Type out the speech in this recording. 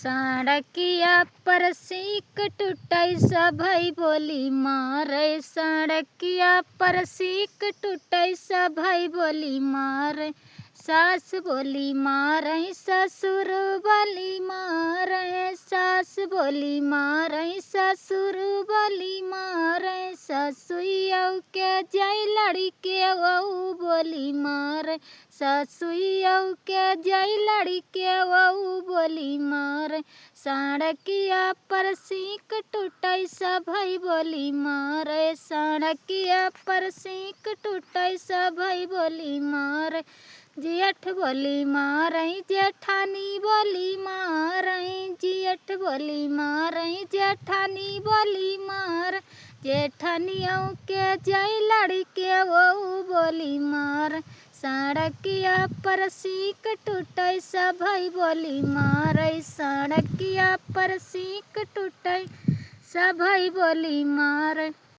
सड़किया पर सीक टूटै सभई बोली मारै। सड़किया पर सीक टूटै सभई बोली मारै। सास बोली मारै ससुर बोली मारै। सास बोली मारै ससुर बोली मारै। ससुइया के जय लड़के वहू बोली मारै। ससुइया के जय लड़के वहू बोली मारै। सड़किया पर सीक टूटै सभई बोली मारै। सड़किया पर सीक टूटै सभई बोली मारै। जेठ बोली मारै जेठानी बोली मारै। जेठ बोली मारै जेठानी बोली मारै। जेठनियों के जय लड़के वहू बोली मारै। सड़किया पर सीक टूटै सभई बोली मारै। सड़किया पर सीक टूटै सभई बोली मारै।